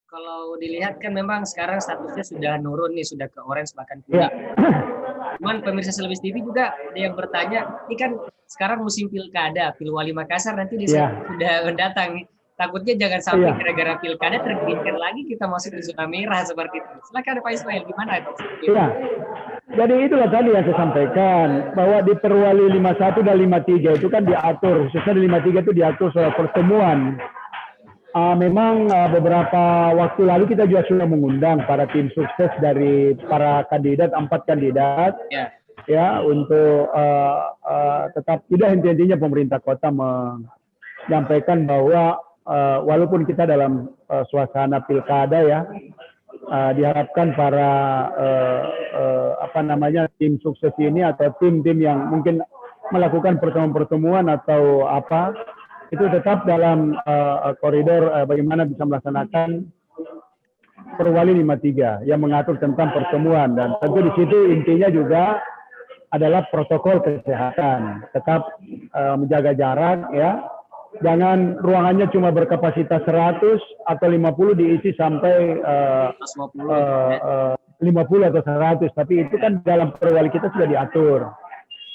kalau dilihat kan memang sekarang statusnya sudah nurun nih, sudah ke orange bahkan Ya, kuning. Cuman pemirsa Selebes TV juga ada yang bertanya, ini kan sekarang musim pilkada, Pilwali Makassar nanti ya, Desember sudah mendatang. Takutnya jangan sampai iya. gara-gara pilkada tergelincir lagi kita masuk ke zona merah seperti itu. Silakan Pak Ismail, gimana itu? Iya. Jadi itulah tadi yang saya sampaikan, bahwa di Perwali 51 dan 53 itu kan diatur, khususnya di 53 itu diatur soal pertemuan. Memang beberapa waktu lalu kita juga sudah mengundang para tim sukses dari para kandidat, 4 kandidat, ya untuk tetap tidak henti-hentinya pemerintah kota menyampaikan bahwa walaupun kita dalam suasana pilkada ya, diharapkan para tim sukses ini atau tim-tim yang mungkin melakukan pertemuan-pertemuan atau apa itu tetap dalam koridor bagaimana bisa melaksanakan Perwali 53 yang mengatur tentang pertemuan, dan tentu di situ intinya juga adalah protokol kesehatan, tetap menjaga jarak ya. Jangan ruangannya cuma berkapasitas 100 atau 50 diisi sampai 50 atau 100, tapi itu kan dalam perwali kita sudah diatur.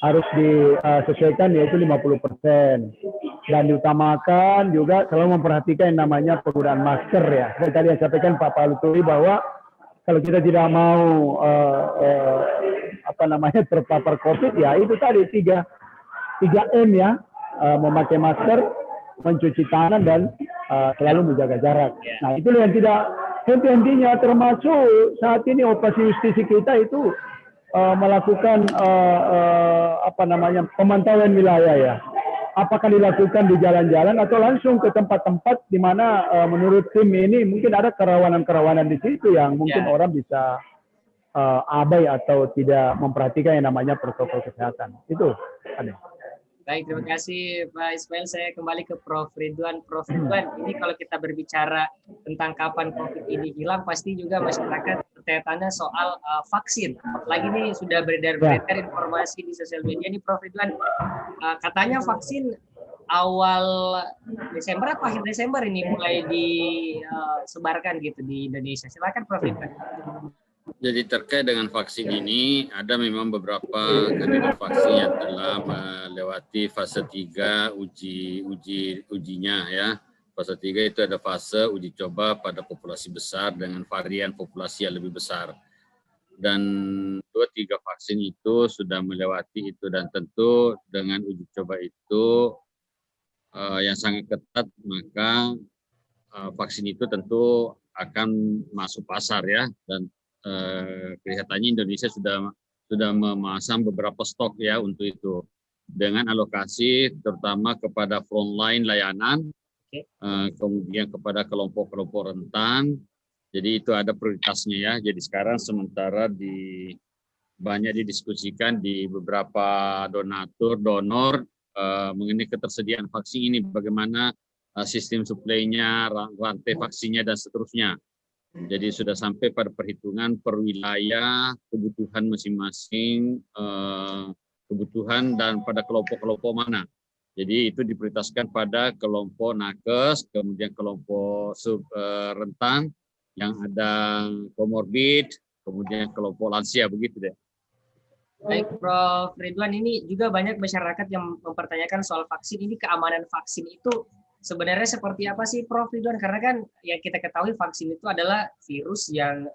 Harus disesuaikan yaitu 50%. Dan diutamakan juga selalu memperhatikan yang namanya penggunaan masker ya. Seperti tadi yang sampaikan Pak Paluturi bahwa kalau kita tidak mau terpapar COVID ya itu tadi 3M ya, memakai masker, mencuci tangan, dan selalu menjaga jarak. Nah itu yang tidak henti-hentinya, termasuk saat ini operasi justisi kita itu melakukan pemantauan wilayah ya. Apakah dilakukan di jalan-jalan atau langsung ke tempat-tempat di mana menurut tim ini mungkin ada kerawanan-kerawanan di situ yang mungkin orang bisa abai atau tidak memperhatikan yang namanya protokol kesehatan. Itu ada. Baik, terima kasih Pak Ismail. Saya kembali ke Prof. Ridwan. Prof. Ridwan, ini kalau kita berbicara tentang kapan COVID ini hilang, pasti juga masyarakat bertanya soal vaksin. Apalagi ini sudah beredar informasi di sosial media nih Prof. Ridwan. Katanya vaksin awal Desember atau akhir Desember ini mulai disebarkan gitu di Indonesia. Silakan Prof. Ridwan. Jadi terkait dengan vaksin ini, ada memang beberapa kandidat vaksin yang telah melewati fase 3 ujinya ya. Fase 3 itu ada fase uji coba pada populasi besar dengan varian populasi yang lebih besar. Dan 2-3 vaksin itu sudah melewati itu, dan tentu dengan uji coba itu yang sangat ketat, maka vaksin itu tentu akan masuk pasar ya, dan kelihatannya Indonesia sudah memasang beberapa stok ya untuk itu, dengan alokasi terutama kepada frontline layanan, kemudian kepada kelompok-kelompok rentan. Jadi itu ada prioritasnya ya. Jadi sekarang sementara banyak didiskusikan di beberapa donor mengenai ketersediaan vaksin ini, bagaimana sistem suplainya, rantai vaksinnya, dan seterusnya. Jadi sudah sampai pada perhitungan per wilayah, kebutuhan masing-masing, kebutuhan dan pada kelompok-kelompok mana. Jadi itu diprioritaskan pada kelompok nakes, kemudian kelompok rentan yang ada komorbid, kemudian kelompok lansia, begitu deh. Baik, Prof. Ridwan, ini juga banyak masyarakat yang mempertanyakan soal vaksin. Ini keamanan vaksin itu sebenarnya seperti apa sih, Prof. Ridwan? Karena kan yang kita ketahui vaksin itu adalah virus yang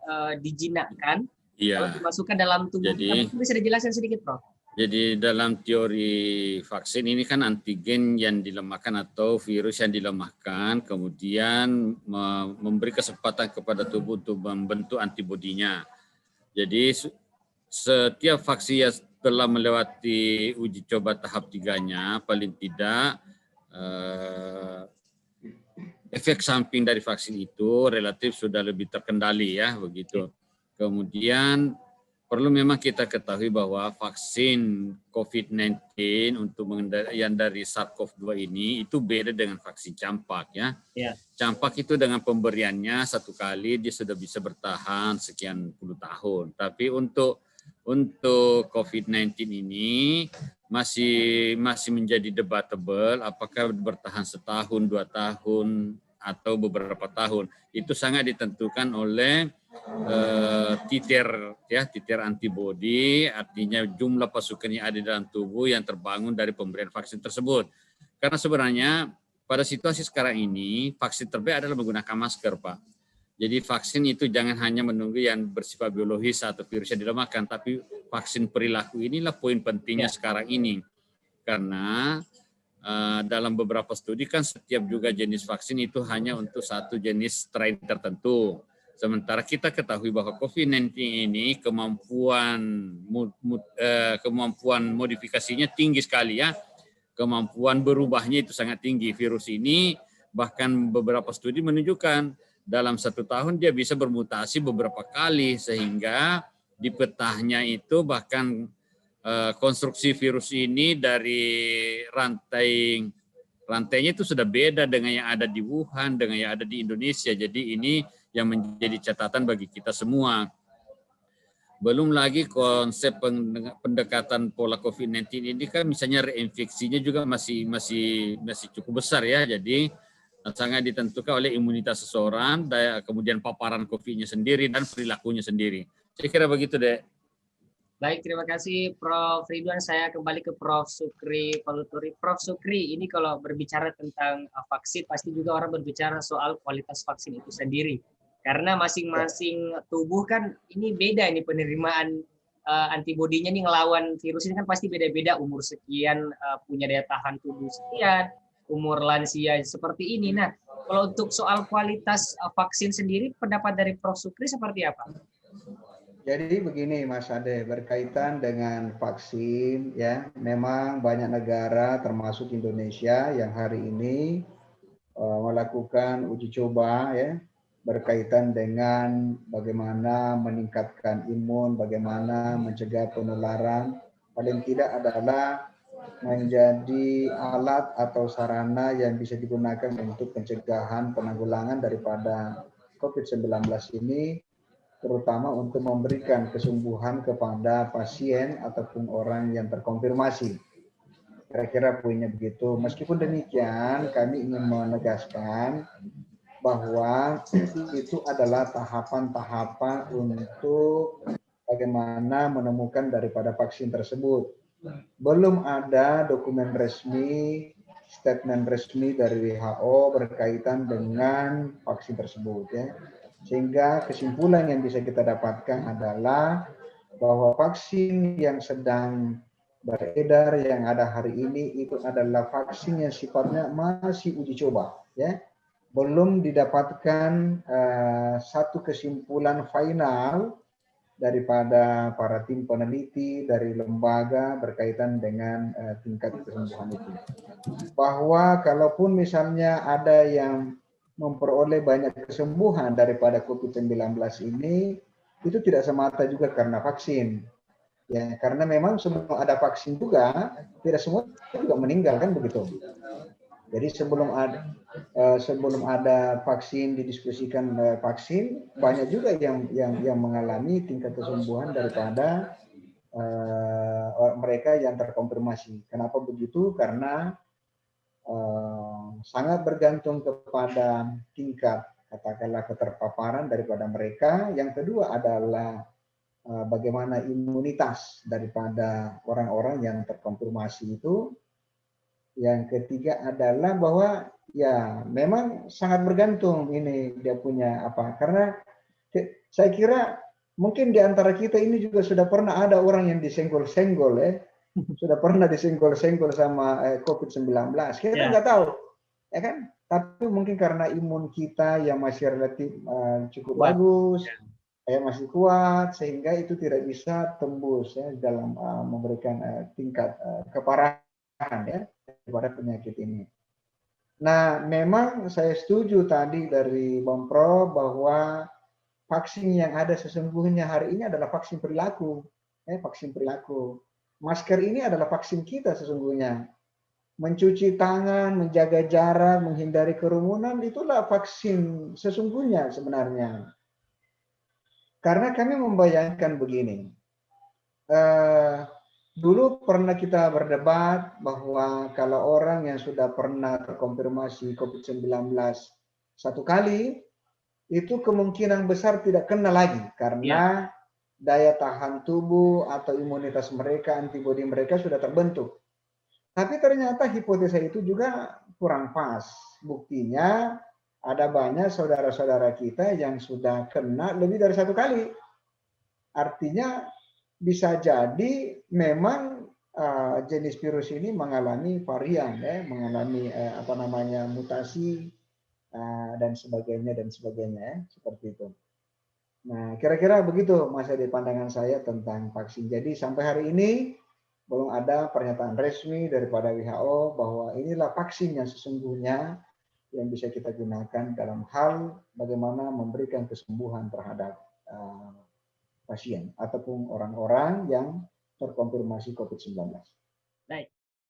dijinakkan, lalu dimasukkan dalam tubuh kita. Bisa dijelaskan sedikit, Prof? Jadi dalam teori vaksin ini kan antigen yang dilemahkan atau virus yang dilemahkan, kemudian memberi kesempatan kepada tubuh untuk membentuk antibodinya. Jadi setiap vaksin yang telah melewati uji coba tahap 3-nya, paling tidak efek samping dari vaksin itu relatif sudah lebih terkendali ya, begitu. Kemudian perlu memang kita ketahui bahwa vaksin COVID-19 untuk yang dari SARS-CoV-2 ini itu beda dengan vaksin campak ya. Campak itu dengan pemberiannya 1 kali dia sudah bisa bertahan sekian puluh tahun. Tapi untuk COVID-19 ini masih menjadi debatable apakah bertahan 1 tahun, 2 tahun, atau beberapa tahun. Itu sangat ditentukan oleh titir antibodi, artinya jumlah pasukan yang ada dalam tubuh yang terbangun dari pemberian vaksin tersebut. Karena sebenarnya pada situasi sekarang ini vaksin terbaik adalah menggunakan masker, Pak. Jadi vaksin itu jangan hanya menunggu yang bersifat biologis atau virusnya dilemahkan, tapi vaksin perilaku inilah poin pentingnya sekarang ini. Karena dalam beberapa studi kan setiap juga jenis vaksin itu hanya untuk satu jenis strain tertentu. Sementara kita ketahui bahwa COVID-19 ini kemampuan modifikasinya tinggi sekali ya. Kemampuan berubahnya itu sangat tinggi. Virus ini bahkan beberapa studi menunjukkan dalam 1 tahun dia bisa bermutasi beberapa kali sehingga di petahnya itu bahkan konstruksi virus ini dari rantainya itu sudah beda dengan yang ada di Wuhan, dengan yang ada di Indonesia. Jadi ini yang menjadi catatan bagi kita semua. Belum lagi konsep pendekatan pola COVID-19 ini kan misalnya reinfeksinya juga masih cukup besar ya. Jadi sangat ditentukan oleh imunitas seseorang, kemudian paparan COVID-nya sendiri dan perilakunya sendiri. Saya kira begitu deh. Baik, terima kasih Prof. Ridwan. Saya kembali ke Prof. Sukri Paluturi. Prof. Sukri, ini kalau berbicara tentang vaksin, pasti juga orang berbicara soal kualitas vaksin itu sendiri. Karena masing-masing tubuh kan ini beda ini penerimaan antibodinya nih ngelawan virus ini kan pasti beda-beda, umur sekian punya daya tahan tubuh sekian, umur lansia seperti ini. Nah, kalau untuk soal kualitas vaksin sendiri, pendapat dari Prof. Sukri seperti apa? Jadi begini Mas Ade, berkaitan dengan vaksin ya, memang banyak negara termasuk Indonesia yang hari ini melakukan uji coba ya, berkaitan dengan bagaimana meningkatkan imun, bagaimana mencegah penularan, paling tidak adalah menjadi alat atau sarana yang bisa digunakan untuk pencegahan penanggulangan daripada COVID-19 ini, terutama untuk memberikan kesembuhan kepada pasien ataupun orang yang terkonfirmasi. Kira-kira poinnya begitu. Meskipun demikian, kami ingin menegaskan bahwa itu adalah tahapan-tahapan untuk bagaimana menemukan daripada vaksin tersebut. Belum ada dokumen resmi, statement resmi dari WHO berkaitan dengan vaksin tersebut ya. Sehingga kesimpulan yang bisa kita dapatkan adalah bahwa vaksin yang sedang beredar yang ada hari ini itu adalah vaksin yang sifatnya masih uji coba ya. Belum didapatkan satu kesimpulan final daripada para tim peneliti dari lembaga berkaitan dengan tingkat kesembuhan itu. Bahwa kalaupun misalnya ada yang memperoleh banyak kesembuhan daripada COVID-19 ini, itu tidak semata juga karena vaksin. Ya, karena memang sebelum ada vaksin juga, tidak semua juga meninggal kan begitu. Jadi sebelum ada vaksin didiskusikan vaksin, banyak juga yang mengalami tingkat kesembuhan daripada mereka yang terkonfirmasi. Kenapa begitu? Karena sangat bergantung kepada tingkat katakanlah keterpaparan daripada mereka. Yang kedua adalah bagaimana imunitas daripada orang-orang yang terkonfirmasi itu. Yang ketiga adalah bahwa ya memang sangat bergantung ini dia punya apa. Karena saya kira mungkin di antara kita ini juga sudah pernah ada orang yang disenggol-senggol ya. Sudah pernah disenggol-senggol sama COVID-19. Kita nggak tahu, ya kan? Tapi mungkin karena imun kita yang masih relatif cukup bagus, ya masih kuat, sehingga itu tidak bisa tembus ya dalam memberikan tingkat keparahan ya daripada penyakit ini. Nah, memang saya setuju tadi dari Bang Pro bahwa vaksin yang ada sesungguhnya hari ini adalah vaksin perilaku, vaksin perilaku. Masker ini adalah vaksin kita sesungguhnya. Mencuci tangan, menjaga jarak, menghindari kerumunan, itulah vaksin sesungguhnya sebenarnya. Karena kami membayangkan begini. Dulu pernah kita berdebat bahwa kalau orang yang sudah pernah terkonfirmasi COVID-19 1 kali, itu kemungkinan besar tidak kena lagi karena daya tahan tubuh atau imunitas mereka, antibodi mereka sudah terbentuk. Tapi ternyata hipotesa itu juga kurang pas. Buktinya ada banyak saudara-saudara kita yang sudah kena lebih dari 1 kali. Artinya bisa jadi memang jenis virus ini mengalami varian, mengalami mutasi dan sebagainya seperti itu. Nah, kira-kira begitu Mas Edi pandangan saya tentang vaksin. Jadi sampai hari ini belum ada pernyataan resmi daripada WHO bahwa inilah vaksin yang sesungguhnya yang bisa kita gunakan dalam hal bagaimana memberikan kesembuhan terhadap pasien ataupun orang-orang yang terkonfirmasi COVID-19.